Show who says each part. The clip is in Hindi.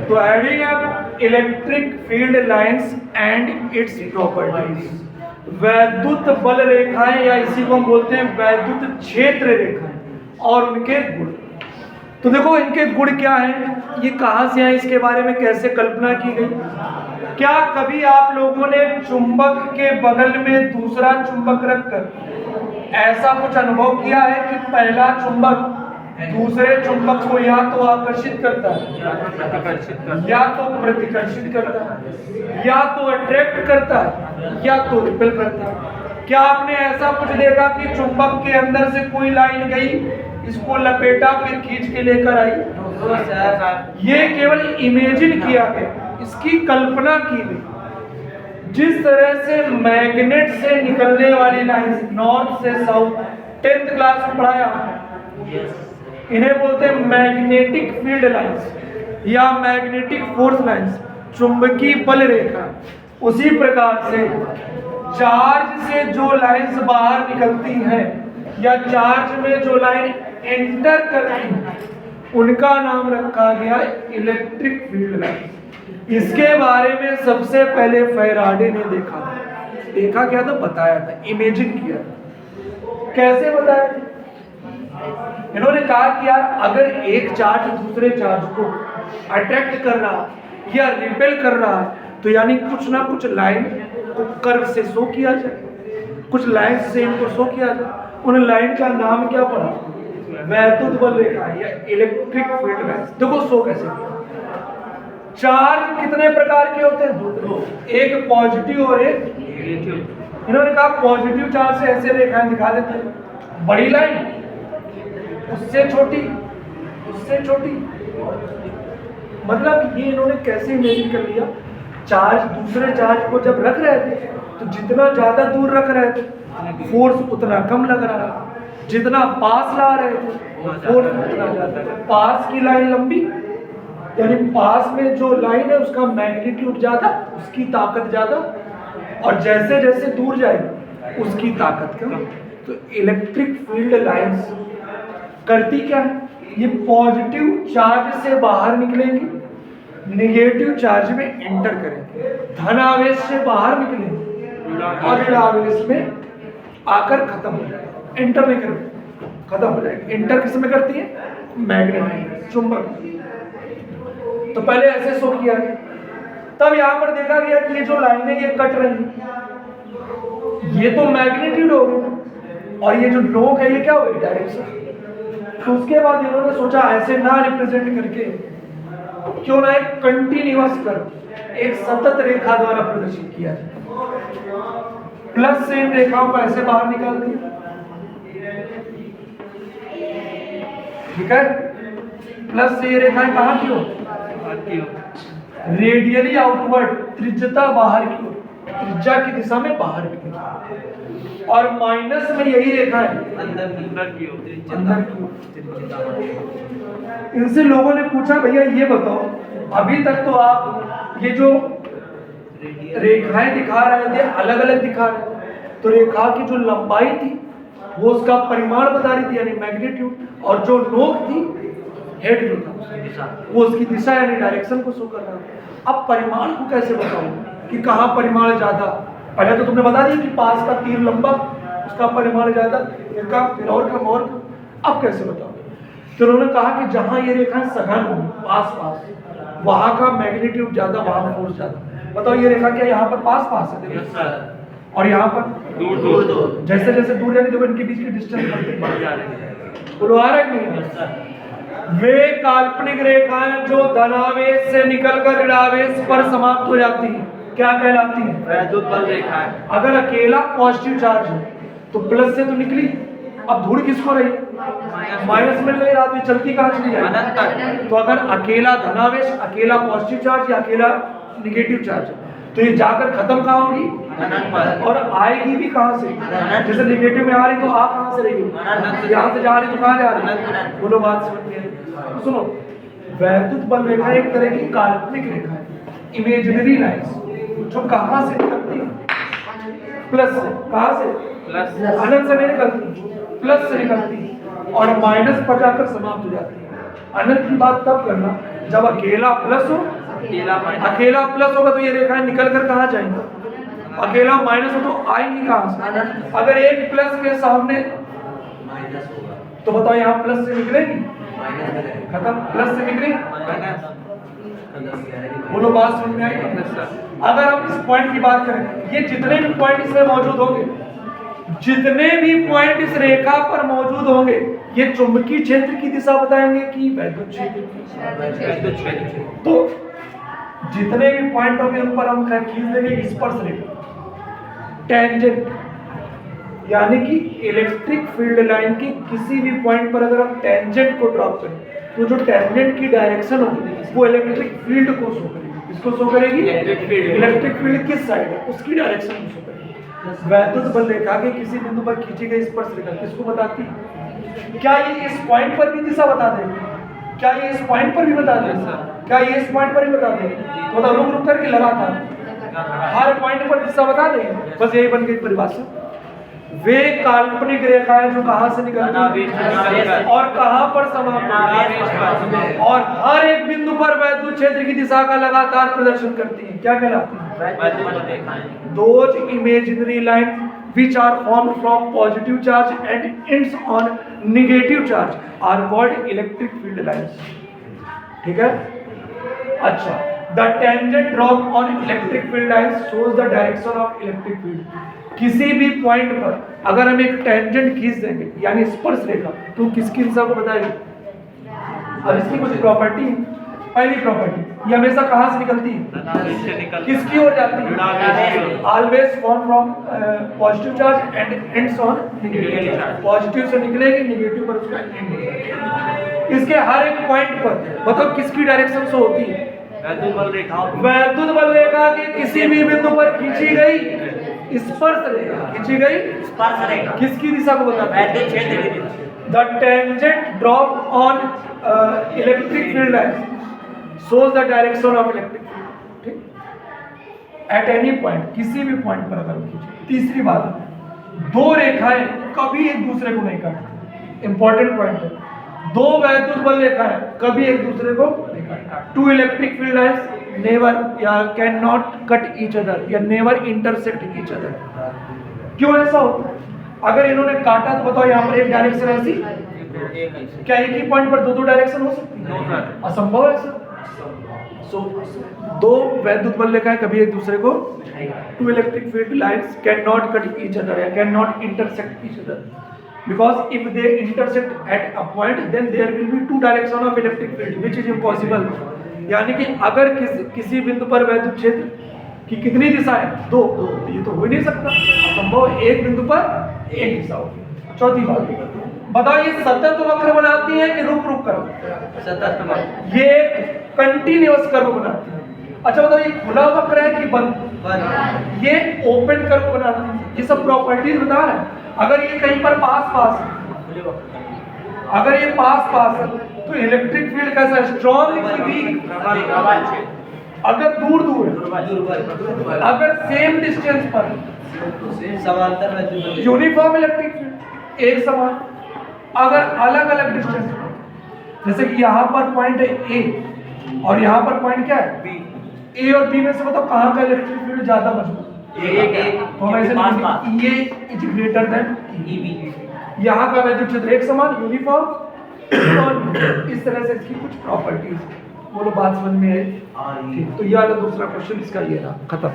Speaker 1: तो adding up electric field lines and its properties, वैद्युत बल रेखाएं या इसी को हम बोलते हैं वैद्युत क्षेत्र रेखाएं और उनके गुण। तो देखो इनके गुण क्या हैं, ये कहाँ से आए, इसके बारे में कैसे कल्पना की गई। क्या कभी आप लोगों ने चुंबक के बगल में दूसरा चुंबक रखकर ऐसा कुछ अनुभव किया है कि पहला चुंबक दूसरे चुंबक को या तो आकर्षित करता है या तो प्रतिकर्षित करता है या तो अट्रैक्ट करता है या तो रिपेल करता है। क्या आपने ऐसा कुछ देखा कि चुंबक के अंदर से कोई लाइन गई, इसको लपेटा फिर खींच के लेकर आई? ये केवल इमेजिन किया गया, इसकी कल्पना की गई। जिस तरह से मैग्नेट से निकलने वाली लाइन नॉर्थ से साउथ 10th क्लास में पढ़ाया, इन्हें बोलते हैं मैग्नेटिक फील्ड लाइंस या मैग्नेटिक फोर्स लाइंस, चुंबकीय बल रेखा। उसी प्रकार से चार्ज से जो लाइंस बाहर निकलती हैं या चार्ज में जो लाइन एंटर करती हैं उनका नाम रखा गया इलेक्ट्रिक फील्ड लाइंस। इसके बारे में सबसे पहले फैराडे ने देखा क्या था, बताया था, इमेजिन किया था। कैसे बताया? इन्होंने कहा कि यार अगर एक चार्ज दूसरे चार्ज को अट्रैक्ट कर रहा या रिपेल कर रहा है तो यानी कुछ ना कुछ लाइन को कर्व से शो किया जाए, कुछ लाइन से इनको शो किया जाए। उन लाइन का नाम क्या पड़ा? वैद्युत बल रेखा या इलेक्ट्रिक फील्ड लाइंस। देखो शो कैसे किया। चार्ज कितने प्रकार के होते हैं? दो, एक पॉजिटिव और एक नेगेटिव। इन्होंने कहा पॉजिटिव चार्ज से ऐसे रेखाएं दिखा देते हैं, बड़ी लाइन उससे छोटी उससे छोटी। मतलब ये इन्होंने कैसे इमेजिन कर लिया, चार्ज दूसरे चार्ज को जब रख रहे थे तो जितना ज्यादा दूर रख रहे थे फोर्स उतना कम लग रहा है, जितना पास ला रहे थे फोर्स उतना ज्यादा। पास की लाइन लंबी यानी पास में जो लाइन है उसका मैग्नीट्यूड ज्यादा, उसकी ताकत ज्यादा, और जैसे जैसे दूर जाएगी उसकी ताकत कम। तो इलेक्ट्रिक फील्ड लाइंस करती क्या है, ये पॉजिटिव चार्ज से बाहर निकलेंगी, नेगेटिव चार्ज में एंटर करेंगे, धन आवेश से बाहर निकलेंगे और ऋण आवेश में आकर खत्म हो जाएगा। एंटर नहीं करेंगे, खत्म हो जाएगा। एंटर किस में करती है? मैग्नेट, चुंबक। तो पहले ऐसे शो किया गया, तब यहां पर देखा गया कि ये जो लाइनें ये कट रही, ये तो मैग्नीट्यूड हो गई और ये जो नोक है ये क्या हो गई? डायरेक्शन। तो उसके बाद इन्होंने सोचा ऐसे ना रिप्रेजेंट करके क्यों ना एक कंटिन्यूअस कर एक सतत रेखा द्वारा प्रदर्शित किया जाए। प्लस से इन रेखाओं को ऐसे बाहर निकाल दिया, ठीक है। प्लस से ये रेखाएं कहाँ की हो? रेडियली आउटवर्ड, त्रिज्यता बाहर की, त्रिज्या की दिशा में बाहर की। और माइनस में यही रेखा है अंदर की होती है, अंदर की। इनसे लोगों ने पूछा भैया ये बताओ, अभी तक तो आप ये जो रेखाएं दिखा रहे थे अलग अलग दिखा रहे थे, तो रेखा की जो लंबाई थी वो उसका परिमाण बता रही थी यानी मैग्नीट्यूड, और जो नोक थी हेड जो था वो उसकी दिशा यानी डायरेक्शन को शो कर रहा था। अब परिमाण को कैसे बताऊं कि कहाँ परिमाण ज्यादा? पहले तो तुमने बता दिया कि पास का तीर लंबा, उसका परिमाण ज्यादा, इनका फिर और कम और कम। अब कैसे बताओ? तो उन्होंने कहा कि जहां ये रेखाएं सघन हो पास पास, वहां का मैग्नीट्यूड ज्यादा, वहां फोर्स ज्यादा। बताओ ये रेखा क्या यहाँ पर पास पास है और यहाँ पर दूर दूर। जैसे जैसे दूर जाएंगे देखो इनके बीच की डिस्टेंस बढ़ जा रही है। बोलो आ रहा है? वे काल्पनिक रेखाएं जो धनावेश से निकलकर ऋणावेश पर समाप्त हो जाती हैं क्या कहलाती है? वैद्युत बल रेखाएं। अगर अकेला पॉजिटिव चार्ज है तो प्लस से तो निकली, अब धूल किसको रही? माइनस में ले रहा, तो चलती कहाँ चली जाएगी? तो अगर अकेला धनावेश, अकेला पॉजिटिव चार्ज या अकेला निगेटिव चार्ज तो ये जाकर खत्म कहाँ होगी? और आएगी भी कहाँ से? जैसे निगेटिव में आ रही तो आ कहाँ से रहेगी? यहाँ से जा रही तो कहाँ जा रही? बोलो बात समझ में? तो सुनो, वैद्युत बल रेखा एक तरह की काल्पनिक रेखा है, इमेजिनरी लाइंस जो कहाँ से निकलती है? प्लस से। कहाँ से? प्लस। अनंत से नहीं निकलती, प्लस से निकलती और माइनस पर जाकर समाप्त हो जाती है। अनंत की बात तब करना जब अकेला प्लस हो, अकेला प्लस होगा तो ये रेखाएं निकल कर कहाँ जाएंगी, अकेला माइनस हो तो आएंगी कहाँ से। अगर एक प्लस के सामने तो बताओ यहाँ प्लस से निकलेगी, खत्म, प्लस से निकलेगी। बोलो बात समझ में आई। अगर हम इस पॉइंट की बात करें, ये जितने भी पॉइंट इसमें मौजूद होंगे, जितने भी पॉइंट इस रेखा पर मौजूद होंगे, ये चुंबकीय क्षेत्र की दिशा बताएंगे कि वैद्युत क्षेत्र की। तो जितने भी पॉइंट होंगे उन पर हम खींच देंगे स्पर्श रेखा, टेंजेंट, यानी कि इलेक्ट्रिक फील्ड लाइन की किसी भी पॉइंट पर अगर हम टेंजेंट को ड्रॉप करें तो जो टेंजेंट की डायरेक्शन होगी वो इलेक्ट्रिक फील्ड को शो करेगी। किसको शो करेगी? इलेक्ट्रिक फील्ड किस साइड है उसकी डायरेक्शन को शो करेगी। वैद्युत बल रेखा के किसी बिंदु पर खींची गई स्पर्श रेखा किसको बताती है? क्या ये इस पॉइंट पर भी दिशा बता देगी? क्या ये इस पॉइंट पर भी बता देगी? क्या ये इस पॉइंट पर भी बता देगी? तो रुक रुक करके लगातार हर पॉइंट पर दिशा बता देगी। बस यही बन गई परिभाषा। वे काल्पनिक रेखाएं जो कहां से निकलती हैं और कहां पर समाप्त होती हैं और हर एक बिंदु पर वैद्युत क्षेत्र की दिशा का लगातार प्रदर्शन करती हैं, क्या कहलाती हैं? Those imaginary line which are formed from positive charge and ends on negative charge are called electric field lines। ठीक है, अच्छा, the tangent drop on electric field lines shows the direction of electric field। किसी भी पॉइंट पर अगर हम एक टेंजेंट खींच देंगे यानी स्पर्श रेखा तो किसकी दिशा को बताएगी? अब इसकी कुछ प्रॉपर्टी है। पहली प्रॉपर्टी, ये हमेशा कहां से निकलती है? किसकी ओर जाती है? Always form from positive charge and ends on negative charge. Positive से निकलेगी, नेगेटिव पर उसका एंड होगा। इसके हर एक पॉइंट पर बताओ किसकी डायरेक्शन से होती है? वैद्युत बल रेखा के किसी भी बिंदु पर खींची गई स्पर्श रेखा, खींची गई स्पर्श रेखा किसकी दिशा को बताती है? वैद्युत क्षेत्र की दिशा। The tangent drop on electric field line shows the direction of electric field। ठीक, at any point, किसी भी पॉइंट पर अगर खींचे। तीसरी बात, दो रेखाएं कभी एक दूसरे को नहीं काटती। इंपॉर्टेंट पॉइंट है, दो वैद्युत बल रेखाएं कभी एक दूसरे को नहीं काटती। Two electric field lines never या can not cut each other या नेवर इंटरसेक्ट ईच अदर। क्यों ऐसा होता है? अगर इन्होंने काटा तो बताओ यहाँ पर एक डायरेक्शन ऐसी, क्या एक ही पॉइंट पर दो डायरेक्शन हो सकती है? असंभव है सर। दो वैद्युत बल रेखाएं कभी एक दूसरे को, two electric field lines can not cut each other या can not intersect each other because if they intersect at a point then there will be two direction of electric field which is impossible. यानी कि अगर किसी बिंदु पर वैद्युत क्षेत्र की कितनी दिशाएं? दो, तो ये तो हो ही नहीं सकता, असंभव। एक बिंदु पर एक दिशा होगी। चौथी बात बताओ, ये सतत वक्र बनाती है कि रुक रुक कर? सतत वक्र। ये कंटिन्यूअस कर्व बनाती है। अच्छा बताओ, ये खुला वक्र है कि बंद? ये ओपन कर्व बनाती है। ये सब प्रॉपर्टीज बता रहे हैं। अगर ये कहीं पर पास पास है, अगर ये पास पास है तो इलेक्ट्रिक फील्ड कैसा है? स्ट्रॉन्ग की वीक? अगर दूर दूर है, अगर सेम डिस्टेंस पर समांतर यूनिफॉर्म इलेक्ट्रिक फील्ड, एक समान। अगर अलग अलग डिस्टेंस पर, जैसे कि यहाँ पर पॉइंट है ए और यहाँ पर पॉइंट क्या है? बी। ए और बी में से बताओ कहाँ का इलेक्ट्रिक फील्ड ज्यादा मजबूत? तो ये इज ग्रेटर देन ईबी। यहाँ का वैद्युत क्षेत्र एक समान, यूनिफॉर्म, और इस तरह से इसकी कुछ प्रॉपर्टीज। बोलो बात समझ में आई? ठीक, तो ये वाला दूसरा क्वेश्चन इसका ये रहा, खत्म।